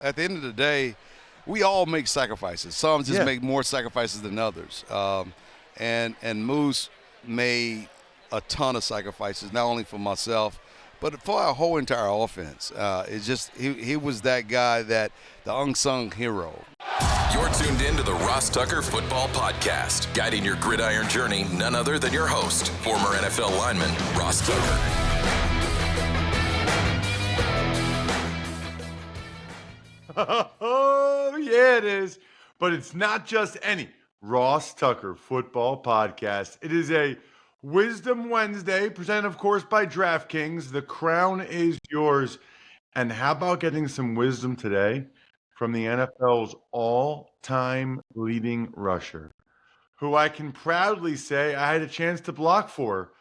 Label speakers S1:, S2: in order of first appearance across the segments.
S1: at the end of the day, we all make sacrifices. Some just
S2: Yeah.
S1: make more sacrifices than others. And Moose made a ton of sacrifices, not only for myself, but for our whole entire offense. It's just he was that guy, that the unsung hero.
S3: You're tuned in to the Ross Tucker Football Podcast, guiding your gridiron journey, none other than your host, former NFL lineman Ross Tucker.
S2: Oh, yeah, it is. But it's not just any Ross Tucker Football Podcast. It is a Wisdom Wednesday, presented, of course, by DraftKings. The crown is yours. And how about getting some wisdom today from the NFL's all-time leading rusher, who I can proudly say I had a chance to block for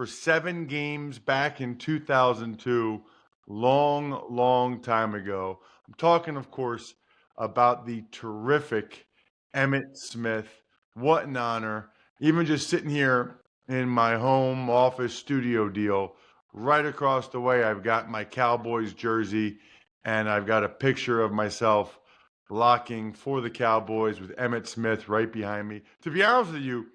S2: 7 games back in 2002, long time ago. I'm talking, of course, about the terrific Emmitt Smith. What an honor. Even just sitting here in my home office studio deal, right across the way, I've got my Cowboys jersey, and I've got a picture of myself blocking for the Cowboys with Emmitt Smith right behind me. To be honest with you,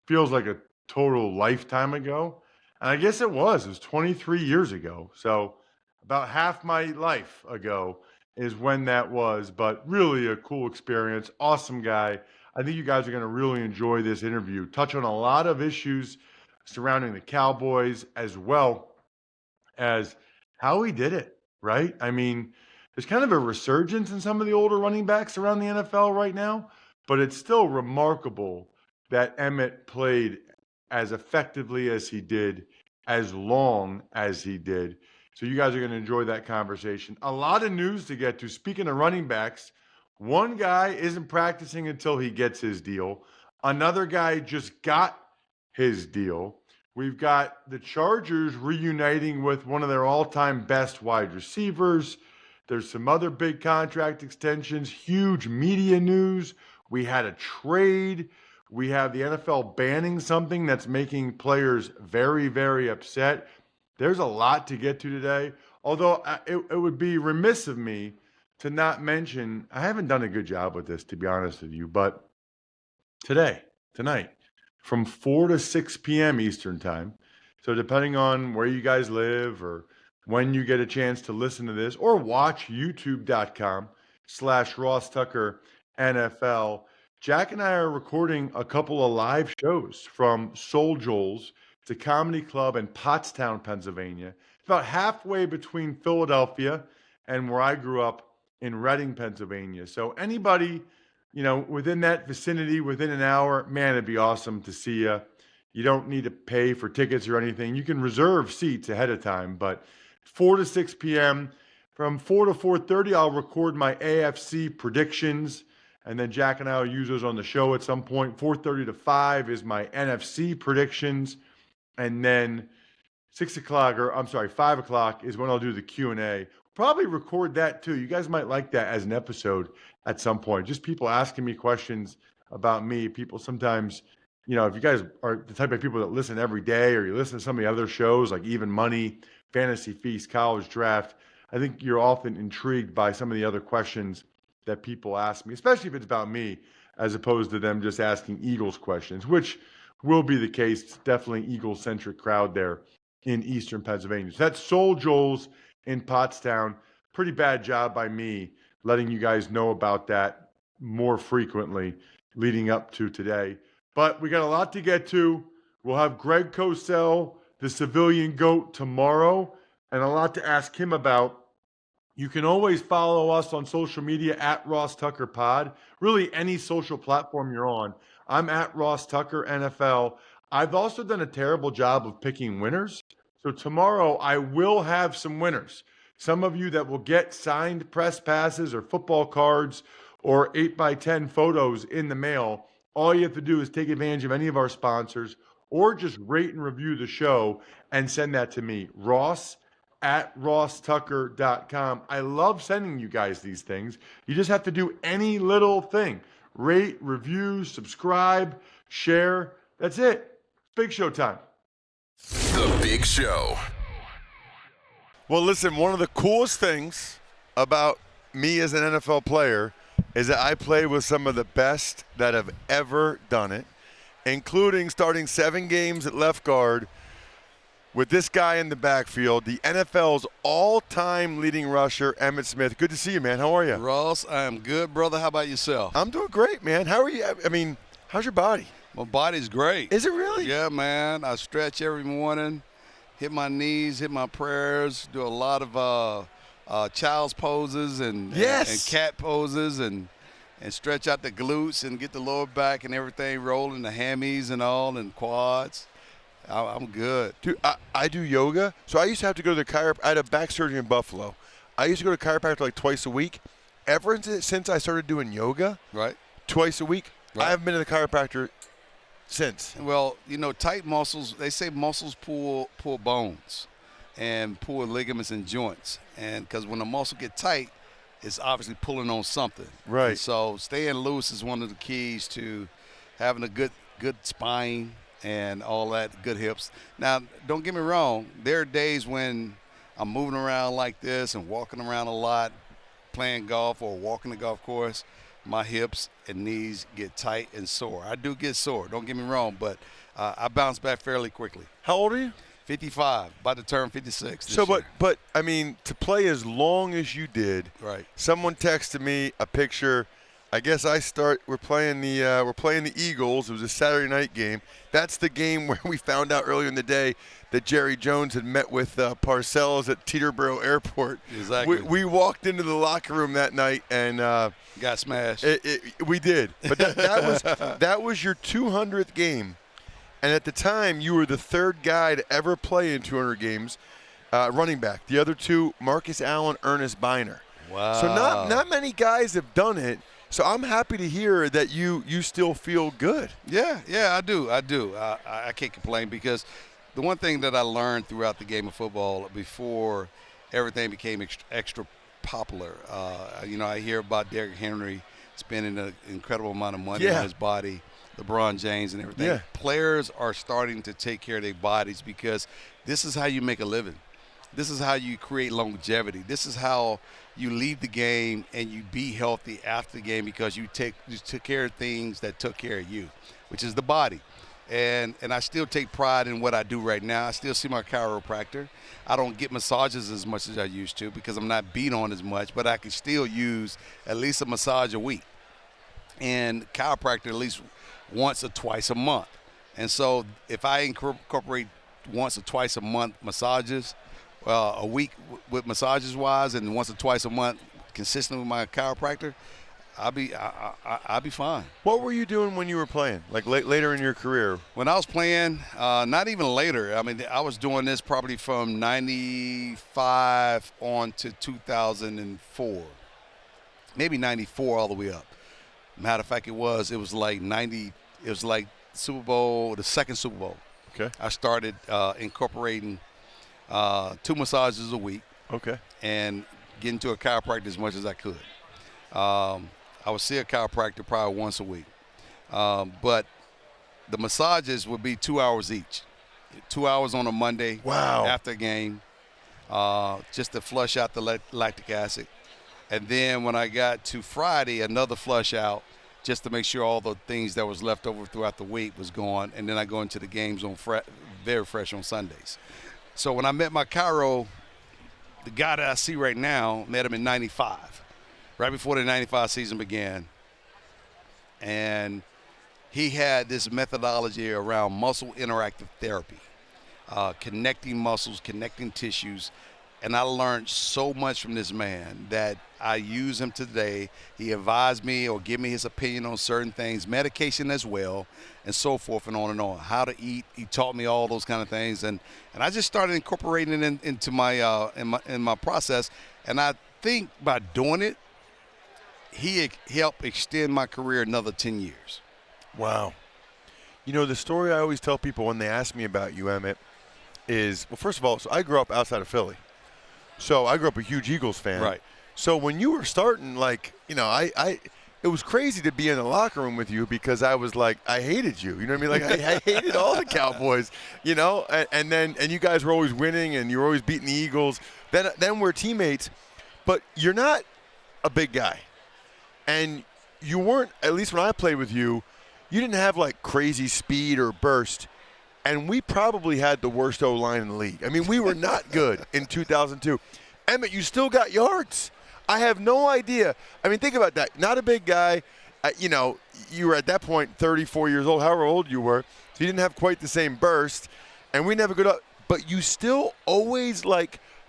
S2: feels like a total lifetime ago. And I guess it was 23 years ago. So about half my life ago is when that was, but really a cool experience. Awesome guy. I think you guys are going to really enjoy this interview. Touch on a lot of issues surrounding the Cowboys, as well as how he did it, right? I mean, there's kind of a resurgence in some of the older running backs around the NFL right now, but it's still remarkable that Emmitt played as effectively as he did, as long as he did. So you guys are going to enjoy that conversation. A lot of news to get to. Speaking of running backs, one guy isn't practicing until he gets his deal. Another guy just got his deal. We've got the Chargers reuniting with one of their all-time best wide receivers. There's some other big contract extensions, huge media news. We had a trade. We have the NFL banning something that's making players very, very upset. There's a lot to get to today, although it would be remiss of me to not mention, I haven't done a good job with this, to be honest with you, but tonight, from 4 to 6 p.m. Eastern time, so depending on where you guys live or when you get a chance to listen to this, or watch youtube.com/Ross Tucker NFL, Jack and I are recording a couple of live shows from Soul Joel's. It's a comedy club in Pottstown, Pennsylvania. It's about halfway between Philadelphia and where I grew up in Reading, Pennsylvania. So anybody, within that vicinity, within an hour, man, it'd be awesome to see you. You don't need to pay for tickets or anything. You can reserve seats ahead of time, but 4 to 6 p.m. From 4 to 4:30, I'll record my AFC predictions, and then Jack and I will use those on the show at some point. 4:30 to 5 is my NFC predictions. And then 5 o'clock is when I'll do the Q&A. Probably record that too. You guys might like that as an episode at some point. Just people asking me questions about me. People sometimes, if you guys are the type of people that listen every day, or you listen to some of the other shows like Even Money, Fantasy Feast, College Draft, I think you're often intrigued by some of the other questions that people ask me, especially if it's about me, as opposed to them just asking Eagles questions, which will be the case. It's definitely Eagle-centric crowd there in Eastern Pennsylvania. So that's Soul Joel's in Pottstown. Pretty bad job by me letting you guys know about that more frequently leading up to today. But we got a lot to get to. We'll have Greg Cosell, the civilian GOAT, tomorrow, and a lot to ask him about. You can always follow us on social media at Ross Tucker Pod. Really, any social platform you're on. I'm at Ross Tucker NFL. I've also done a terrible job of picking winners. So tomorrow I will have some winners. Some of you that will get signed press passes or football cards or 8x10 photos in the mail. All you have to do is take advantage of any of our sponsors, or just rate and review the show and send that to me, ross@rosstucker.com. I love sending you guys these things. You just have to do any little thing. Rate, review, subscribe, share. That's it. Big show time.
S3: The Big Show.
S1: Well, listen, one of the coolest things about
S4: me as an NFL player is that I played with some of the best that have ever done it, including starting 7 games at left guard with this guy in the backfield, the NFL's all-time leading rusher, Emmitt Smith. Good to see you, man. How are you?
S1: Ross, I am good, brother. How about yourself?
S4: I'm doing great, man. How are you? I mean, how's your body?
S1: My body's great.
S4: Is it really?
S1: Yeah, man. I stretch every morning, hit my knees, hit my prayers, do a lot of child's poses and cat poses and stretch out the glutes and get the lower back and everything rolling, the hammies and all, and quads. I'm good.
S4: Dude, I do yoga. So I used to have to go to the chiropractor. I had a back surgery in Buffalo. I used to go to chiropractor like twice a week. Ever since I started doing yoga,
S1: right,
S4: twice a week,
S1: right.
S4: I haven't been to the chiropractor since.
S1: Well, tight muscles, they say muscles pull bones and pull ligaments and joints. And because when a muscle get tight, it's obviously pulling on something.
S4: Right.
S1: And so staying loose is one of the keys to having a good spine and all that, good hips. Now, don't get me wrong. There are days when I'm moving around like this and walking around a lot, playing golf or walking the golf course, my hips and knees get tight and sore. I do get sore, don't get me wrong, but I bounce back fairly quickly.
S4: How old are you?
S1: 55, about to turn 56 this
S4: year. But I mean, to play as long as you did,
S1: right?
S4: Someone texted me a picture. I guess we're playing the Eagles. It was a Saturday night game. That's the game where we found out earlier in the day that Jerry Jones had met with Parcells at Teterboro Airport.
S1: Exactly.
S4: We walked into the locker room that night and
S1: got smashed.
S4: We did. But that was your 200th game. And at the time, you were the 3rd guy to ever play in 200 games, running back. The other 2, Marcus Allen, Ernest Biner.
S1: Wow.
S4: So not many guys have done it. So I'm happy to hear that you still feel good.
S1: Yeah, I do. I can't complain because the one thing that I learned throughout the game of football before everything became extra popular, I hear about Derrick Henry spending an incredible amount of money on his body, LeBron James and everything.
S4: Yeah.
S1: Players are starting to take care of their bodies because this is how you make a living. This is how you create longevity. This is how you leave the game and you be healthy after the game because you took care of things that took care of you, which is the body. And I still take pride in what I do right now. I still see my chiropractor. I don't get massages as much as I used to because I'm not beat on as much, but I can still use at least a massage a week. And chiropractor at least once or twice a month. And so if I incorporate once or twice a month massages, a week with massages wise, and once or twice a month consistent with my chiropractor, I'll be fine.
S4: What were you doing when you were playing, like later in your career?
S1: When I was playing, not even later. I mean, I was doing this probably from 95 on to 2004, maybe 94 all the way up. Matter of fact, it was like 90. It was like Super Bowl, the second Super Bowl.
S4: Okay.
S1: I started incorporating 2 massages a week.
S4: Okay.
S1: And getting to a chiropractor as much as I could. I would see a chiropractor probably once a week. But the massages would be 2 hours each. 2 hours on a Monday.
S4: Wow.
S1: After a game, just to flush out the lactic acid. And then when I got to Friday, another flush out just to make sure all the things that was left over throughout the week was gone. And then I go into the games on very fresh on Sundays. So when I met my chiro, the guy that I see right now, met him in 95, right before the 95 season began. And he had this methodology around muscle interactive therapy, connecting muscles, connecting tissues. And I learned so much from this man that I use him today. He advised me or give me his opinion on certain things, medication as well, and so forth and on and on. How to eat. He taught me all those kind of things, and I just started incorporating it into my in my process. And I think by doing it, he helped extend my career another 10 years.
S4: Wow. You know, the story I always tell people when they ask me about you, Emmitt, is, well, first of all, so I grew up outside of Philly. So I grew up a huge Eagles fan.
S1: Right.
S4: So when you were starting, like, you know, it was crazy to be in the locker room with you because I was like, I hated you. You know what I mean? Like, I hated all the Cowboys, you know, and you guys were always winning and you were always beating the Eagles. Then we're teammates. But you're not a big guy. And you weren't, at least when I played with you, you didn't have like crazy speed or burst. And we probably had the worst O-line in the league. I mean, we were not good in 2002. Emmitt, you still got yards. I have no idea. I mean, think about that. Not a big guy. You were at that point 34 years old, however old you were. So you didn't have quite the same burst. And we never got up. But you still always,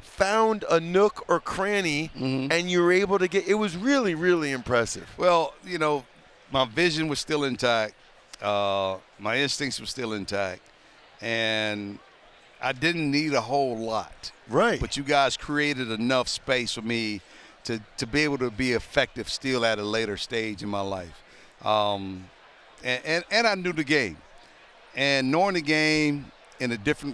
S4: found a nook or cranny, and you were able to get – it was really, really impressive.
S1: Well, my vision was still intact. My instincts were still intact. And I didn't need a whole lot.
S4: Right.
S1: But you guys created enough space for me to be able to be effective still at a later stage in my life. And I knew the game. And knowing the game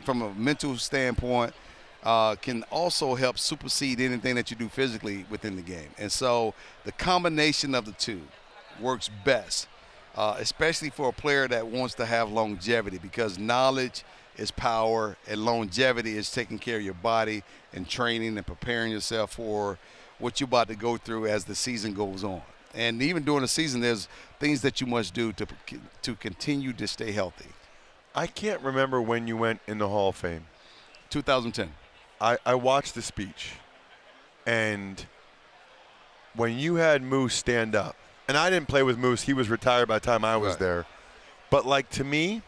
S1: from a mental standpoint can also help supersede anything that you do physically within the game. And so the combination of the two works best. Especially for a player that wants to have longevity, because knowledge is power and longevity is taking care of your body and training and preparing yourself for what you're about to go through as the season goes on. And even during the season, there's things that you must do to continue to stay healthy.
S4: I can't remember when you went in the Hall of Fame.
S1: 2010.
S4: I watched the speech, and when you had Moose stand up, and I didn't play with Moose. He was retired by the time I was there. But, to me,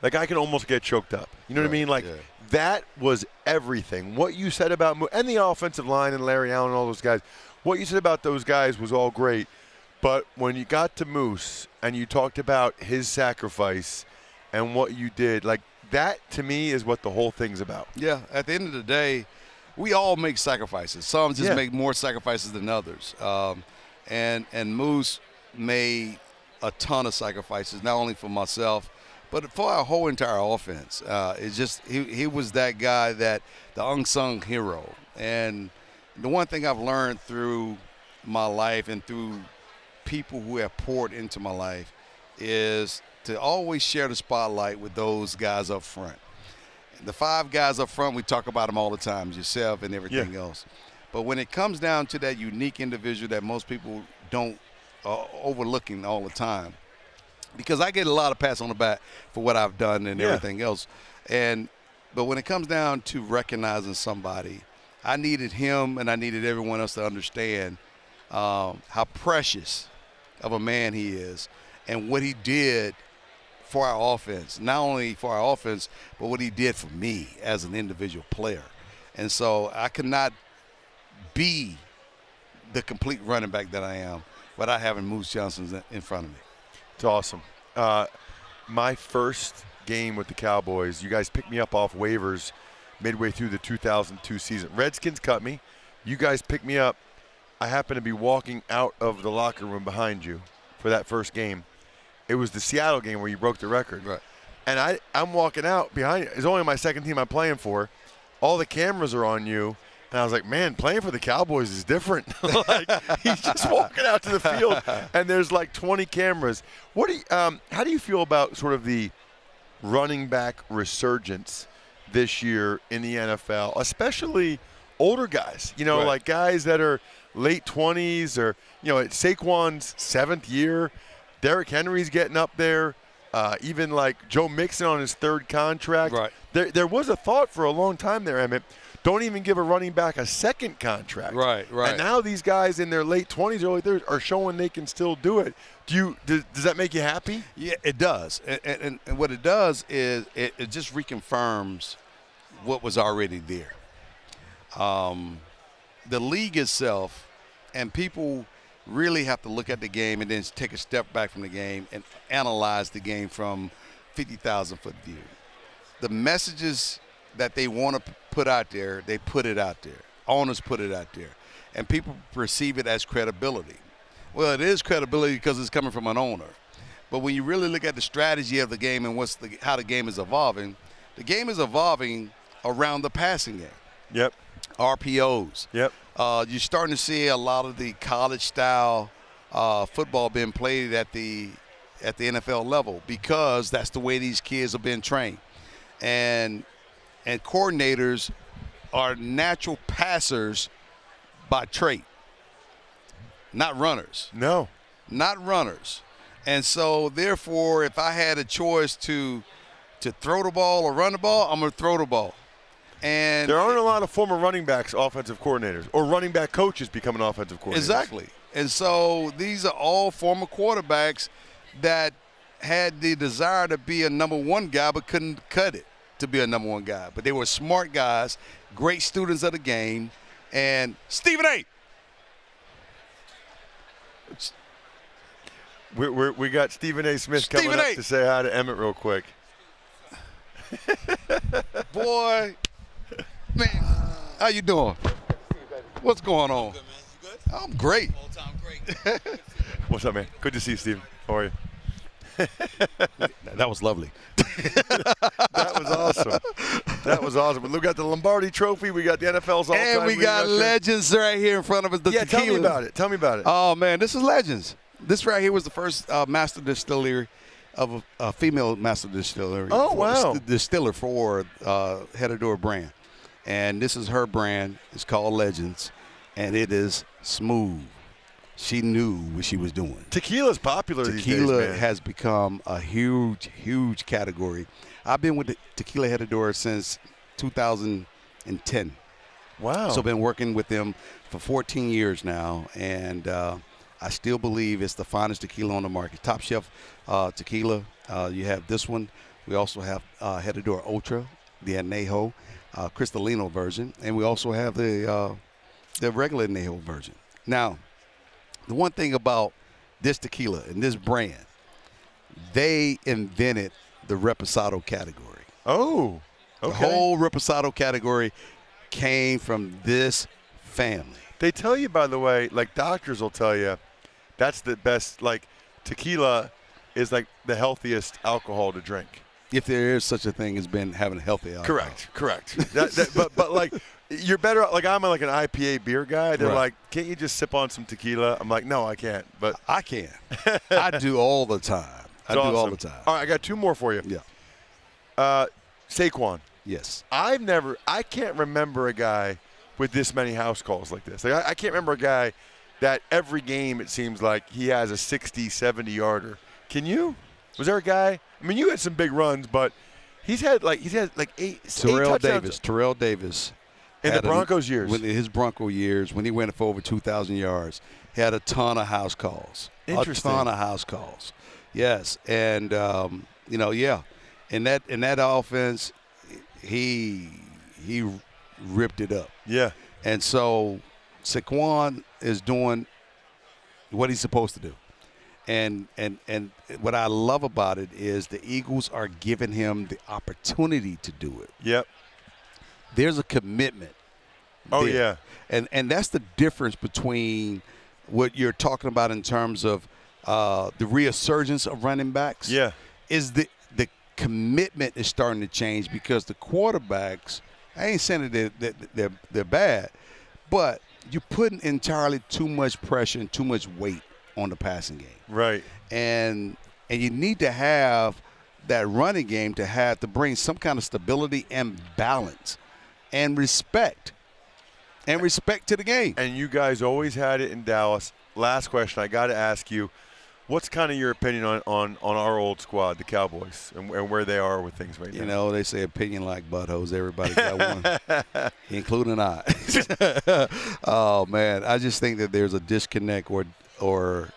S4: I can almost get choked up. You know what I mean? That was everything. What you said about Moose, and the offensive line and Larry Allen and all those guys, what you said about those guys was all great. But when you got to Moose and you talked about his sacrifice and what you did, that to me is what the whole thing's about.
S1: Yeah, at the end of the day, we all make sacrifices. Some just make more sacrifices than others. And Moose made a ton of sacrifices, not only for myself, but for our whole entire offense. It's just he was that guy, that the unsung hero. And the one thing I've learned through my life and through people who have poured into my life is to always share the spotlight with those guys up front. The 5 guys up front, we talk about them all the time, yourself and everything else. But when it comes down to that unique individual that most people don't overlooking all the time, because I get a lot of pats on the back for what I've done and everything else. But when it comes down to recognizing somebody, I needed him and I needed everyone else to understand how precious of a man he is and what he did for our offense. Not only for our offense, but what he did for me as an individual player. And so I could not be the complete running back that I am without having Moose Johnson in front of me.
S4: It's awesome. My first game with the Cowboys, you guys picked me up off waivers midway through the 2002 season. Redskins cut me. You guys picked me up. I happened to be walking out of the locker room behind you for that first game. It was the Seattle game where you broke the record.
S1: Right.
S4: And I'm walking out behind you. It's only my second team I'm playing for. All the cameras are on you. And I was like, man, playing for the Cowboys is different. He's just walking out to the field, and there's 20 cameras. How do you feel about sort of the running back resurgence this year in the NFL, especially older guys? Like guys that are late 20s or, Saquon's 7th year. Derrick Henry's getting up there. Even Joe Mixon on his 3rd contract.
S1: Right.
S4: There was a thought for a long time there, Emmitt. Don't even give a running back a 2nd contract.
S1: Right.
S4: And now these guys in their late 20s, early 30s are showing they can still do it. Does that make you happy?
S1: Yeah, it does. And what it does is it just reconfirms what was already there. The league itself, and people really have to look at the game and then take a step back from the game and analyze the game from 50,000-foot view. The messages that they want to put out there, they put it out there. Owners put it out there. And people perceive it as credibility. Well, it is credibility because it's coming from an owner. But when you really look at the strategy of the game and how the game is evolving around the passing game.
S4: Yep.
S1: RPOs.
S4: Yep.
S1: You're starting to see a lot of the college-style football being played at the NFL level because that's the way these kids have been trained. And coordinators are natural passers by trait. not runners.
S4: No.
S1: Not runners. And so, therefore, if I had a choice to throw the ball or run the ball, I'm going to throw the ball. And
S4: there aren't a lot of former running backs offensive coordinators or running back coaches becoming offensive coordinators.
S1: Exactly. And so these are all former quarterbacks that had the desire to be a number one guy but couldn't cut it to be a number one guy. But they were smart guys, great students of the game. And Stephen A.
S4: We got Stephen A. Smith coming up to say hi to Emmitt real quick.
S1: Boy, man, how you doing? What's going on?
S5: Good, man. You good?
S1: I'm great.
S5: All time great.
S4: What's up, man? Good to see you, Stephen. How are you?
S1: That was lovely.
S4: That was awesome. That was awesome. We got the Lombardi Trophy. We got the NFL's all-time.
S1: And we got legends right here in front of us. The
S4: yeah,
S1: tequila.
S4: tell me about it. Tell me about it.
S1: Oh, man, this is legends. This right here was the first master distillery of a female master distillery.
S4: Oh, wow.
S1: Distiller for Hedador brand. And this is her brand. It's called Legends, and it is smooth. She knew what she was doing.
S4: Tequila's popular these days,
S1: Tequila
S4: man.
S1: has become a huge, huge category. I've been with the Tequila Hedador since 2010.
S4: Wow.
S1: So I've been working with them for 14 years now, and I still believe it's the finest tequila on the market. Top Shelf tequila. You have this one. We also have Hedador Ultra, the Añejo, Cristalino version, and we also have the regular Añejo version. Now, the one thing about this tequila and this brand, they invented the reposado category.
S4: Oh, okay.
S1: The whole reposado category came from this family.
S4: They tell you, by the way, like doctors will tell you, that's the best, like tequila is like the healthiest alcohol to drink.
S1: If there is such a thing as been having healthy alcohol.
S4: Correct. But like you're better, like I'm like an IPA beer guy. They're like, can't you just sip on some tequila? I'm like, no, I can't. But
S1: I can. I do all the time. I do all the time.
S4: All right, I got two more for you.
S1: Yeah.
S4: Saquon.
S1: Yes.
S4: I can't remember a guy with this many house calls like this. Like I can't remember a guy that every game it seems like he has a 60, 70-yarder. Can you? Was there a guy? I mean, you had some big runs, but he's had like eight touchdowns.
S1: Terrell Davis.
S4: In the Broncos years.
S1: His Bronco years, when he went for over 2,000 yards, he had a ton of house calls.
S4: Interesting.
S1: A ton of house calls. Yes. And, yeah. In that offense, he ripped it up.
S4: Yeah.
S1: And so Saquon is doing what he's supposed to do. And what I love about it is the Eagles are giving him the opportunity to do it.
S4: Yep.
S1: There's a commitment.
S4: Oh,
S1: there.
S4: yeah.
S1: And that's the difference between what you're talking about in terms of the resurgence of running backs.
S4: Yeah.
S1: Is the commitment is starting to change because the quarterbacks, I ain't saying that they're bad, but you're putting entirely too much pressure and too much weight on the passing game.
S4: Right.
S1: And you need to have that running game to bring some kind of stability and balance and respect. And respect to the game.
S4: And you guys always had it in Dallas. Last question I got to ask you. What's kind of your opinion on our old squad, the Cowboys, and where they are with things right now?
S1: You know, they say opinion like buttholes. Everybody got one, including I. Oh, man. I just think that there's a disconnect or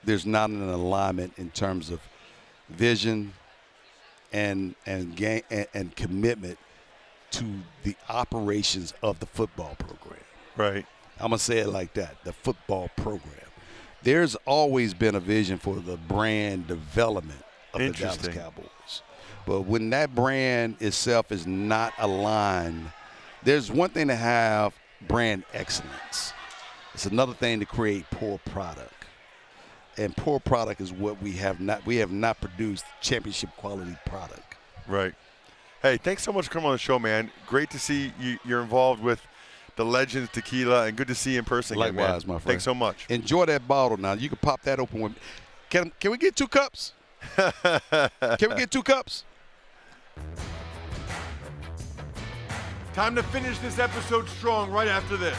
S1: there's not an alignment in terms of vision and game and commitment to the operations of the football program.
S4: Right.
S1: I'm going to say it like that, the football program. There's always been a vision for the brand development of the Dallas Cowboys. But when that brand itself is not aligned, there's one thing to have brand excellence. It's another thing to create poor product. And poor product is what we have not produced championship quality product.
S4: Right. Hey, thanks so much for coming on the show, man. Great to see you're involved with the Legends Tequila, and good to see you in person again, man.
S1: Likewise, my friend.
S4: Thanks so much.
S1: Enjoy that bottle now. You can pop that open with me. Can we get 2 cups? Can we get 2 cups?
S2: Time to finish this episode strong right after this.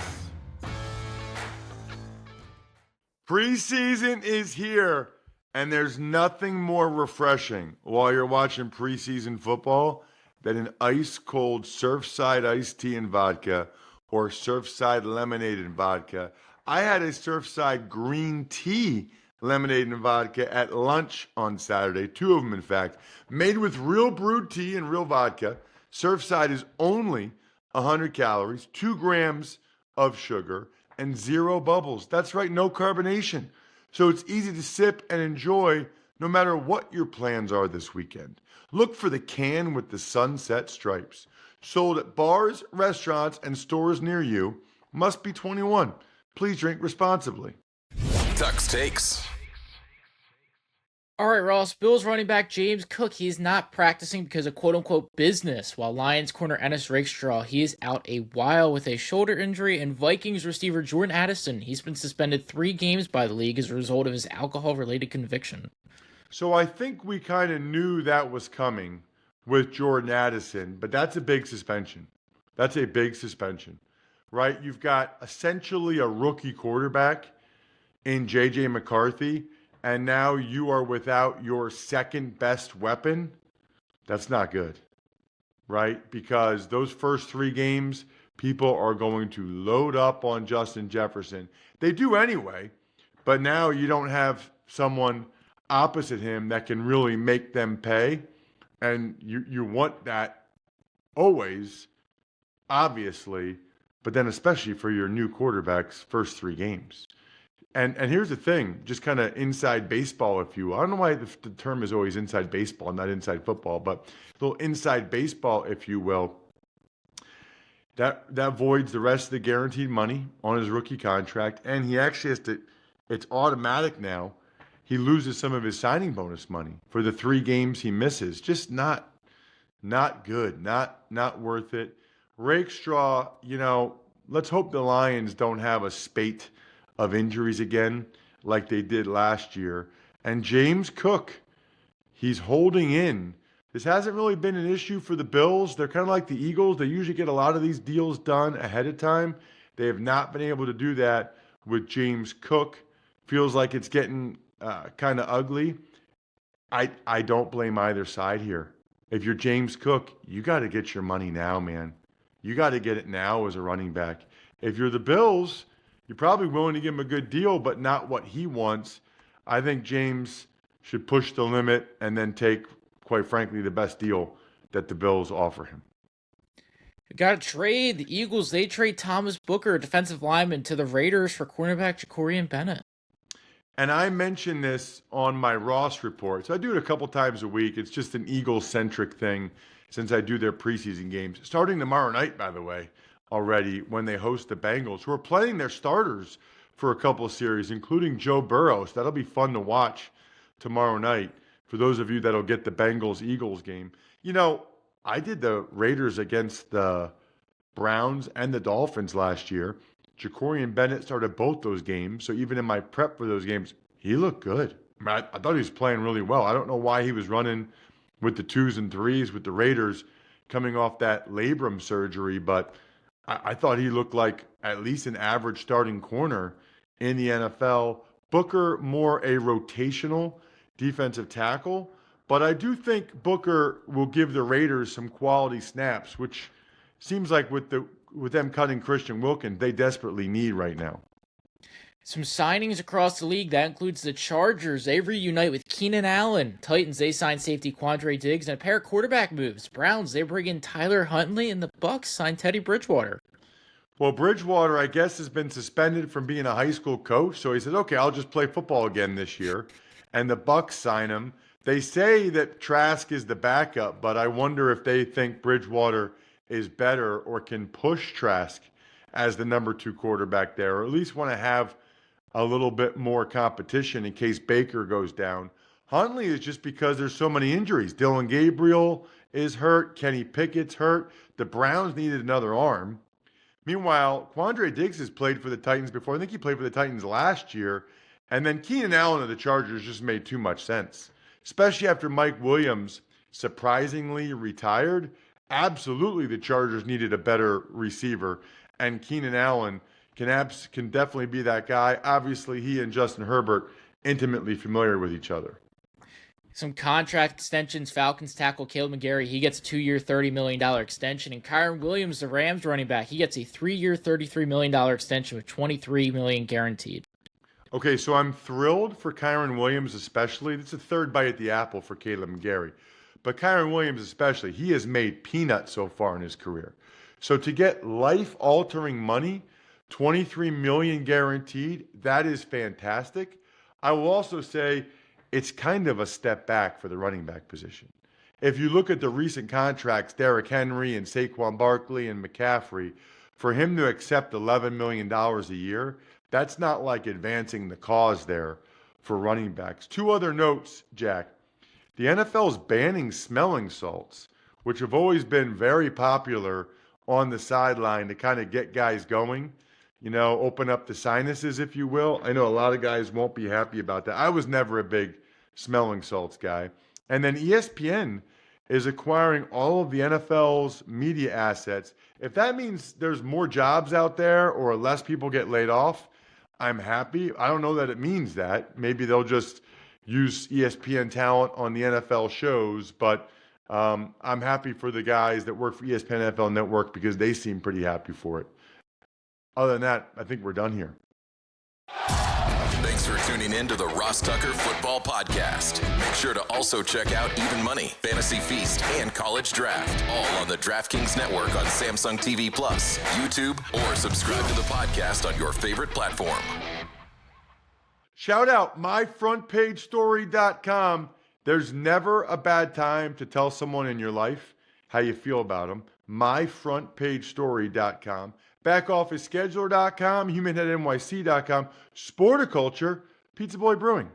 S2: Preseason is here, and there's nothing more refreshing while you're watching preseason football than an ice-cold Surfside iced tea and vodka or Surfside lemonade and vodka. I had a Surfside green tea lemonade and vodka at lunch on Saturday, 2 of them in fact, made with real brewed tea and real vodka. Surfside is only 100 calories, 2 grams of sugar, and 0 bubbles. That's right, no carbonation. So it's easy to sip and enjoy no matter what your plans are this weekend. Look for the can with the sunset stripes. Sold at bars, restaurants, and stores near you. Must be 21. Please drink responsibly.
S3: Tuck's Takes.
S6: All right, Ross. Bills running back James Cook, he's not practicing because of quote-unquote business, while Lions corner Ennis Rakestraw, he is out a while with a shoulder injury, and Vikings receiver Jordan Addison, he's been suspended 3 games by the league as a result of his alcohol-related conviction.
S2: So I think we kind of knew that was coming with Jordan Addison, but that's a big suspension. That's a big suspension, right? You've got essentially a rookie quarterback in J.J. McCarthy, and now you are without your second best weapon. That's not good, right? Because those first 3 games, people are going to load up on Justin Jefferson. They do anyway, but now you don't have someone opposite him that can really make them pay. And you want that always, obviously, but then especially for your new quarterback's first 3 games. And here's the thing, just kind of inside baseball, if you will. I don't know why the term is always inside baseball, not inside football, but a little inside baseball, if you will. That voids the rest of the guaranteed money on his rookie contract, and he actually has to, it's automatic now. He loses some of his signing bonus money for the 3 games he misses. Just not good, not worth it. Rakestraw, let's hope the Lions don't have a spate of injuries again like they did last year. And James Cook, he's holding in. This hasn't really been an issue for the Bills. They're kind of like the Eagles. They usually get a lot of these deals done ahead of time. They have not been able to do that with James Cook. Feels like it's getting kind of ugly. I don't blame either side here. If you're James Cook, you got to get your money now, man. You got to get it now as a running back. If you're the Bills, you're probably willing to give him a good deal, but not what he wants. I think James should push the limit and then take, quite frankly, the best deal that the Bills offer him.
S6: We got a trade. The Eagles, they trade Thomas Booker, defensive lineman, to the Raiders for cornerback Jacorian Bennett.
S2: And I mentioned this on my Ross report. So I do it a couple times a week. It's just an Eagles-centric thing since I do their preseason games. Starting tomorrow night, by the way, already when they host the Bengals, who are playing their starters for a couple of series, including Joe Burrow. So that'll be fun to watch tomorrow night for those of you that'll get the Bengals-Eagles game. I did the Raiders against the Browns and the Dolphins last year. Jacorian Bennett started both those games, so even in my prep for those games, he looked good. I thought he was playing really well. I don't know why he was running with the 2s and 3s with the Raiders coming off that labrum surgery, but I thought he looked like at least an average starting corner in the NFL. Booker, more a rotational defensive tackle, but I do think Booker will give the Raiders some quality snaps, which seems like with them cutting Christian Wilkins, they desperately need right now.
S6: Some signings across the league. That includes the Chargers. They reunite with Keenan Allen. Titans, they sign safety Quandre Diggs. And a pair of quarterback moves. Browns, they bring in Tyler Huntley. And the Bucs sign Teddy Bridgewater.
S2: Well, Bridgewater, I guess, has been suspended from being a high school coach. So he said, okay, I'll just play football again this year. And the Bucs sign him. They say that Trask is the backup, but I wonder if they think Bridgewater is better or can push Trask as the number 2 quarterback there, or at least want to have a little bit more competition in case Baker goes down. Huntley is just because there's so many injuries. Dylan Gabriel is hurt. Kenny Pickett's hurt. The Browns needed another arm. Meanwhile, Quandre Diggs has played for the Titans before. I think he played for the Titans last year. And then Keenan Allen of the Chargers just made too much sense, especially after Mike Williams surprisingly retired. Absolutely, the Chargers needed a better receiver, and Keenan Allen can definitely be that guy. Obviously, he and Justin Herbert intimately familiar with each other.
S6: Some contract extensions. Falcons tackle Caleb McGarry. He gets a 2-year, $30 million extension. And Kyren Williams, the Rams running back, he gets a 3-year, $33 million extension with $23 million guaranteed.
S2: Okay, so I'm thrilled for Kyren Williams especially. It's a third bite at the apple for Caleb McGarry. But Kyren Williams especially, he has made peanuts so far in his career. So to get life-altering money, $23 million guaranteed, that is fantastic. I will also say it's kind of a step back for the running back position. If you look at the recent contracts, Derrick Henry and Saquon Barkley and McCaffrey, for him to accept $11 million a year, that's not like advancing the cause there for running backs. Two other notes, Jack. The NFL is banning smelling salts, which have always been very popular on the sideline to kind of get guys going, open up the sinuses, if you will. I know a lot of guys won't be happy about that. I was never a big smelling salts guy. And then ESPN is acquiring all of the NFL's media assets. If that means there's more jobs out there or less people get laid off, I'm happy. I don't know that it means that. Maybe they'll just use ESPN talent on the NFL shows, but I'm happy for the guys that work for ESPN NFL Network because they seem pretty happy for it. Other than that, I think we're done here.
S3: Thanks for tuning in to the Ross Tucker Football Podcast. Make sure to also check out Even Money, Fantasy Feast, and College Draft, all on the DraftKings Network on Samsung TV Plus, YouTube, or subscribe to the podcast on your favorite platform.
S2: Shout out myfrontpagestory.com. There's never a bad time to tell someone in your life how you feel about them. myfrontpagestory.com. Backofficescheduler.com, humanheadnyc.com, Sporticulture, Pizza Boy Brewing.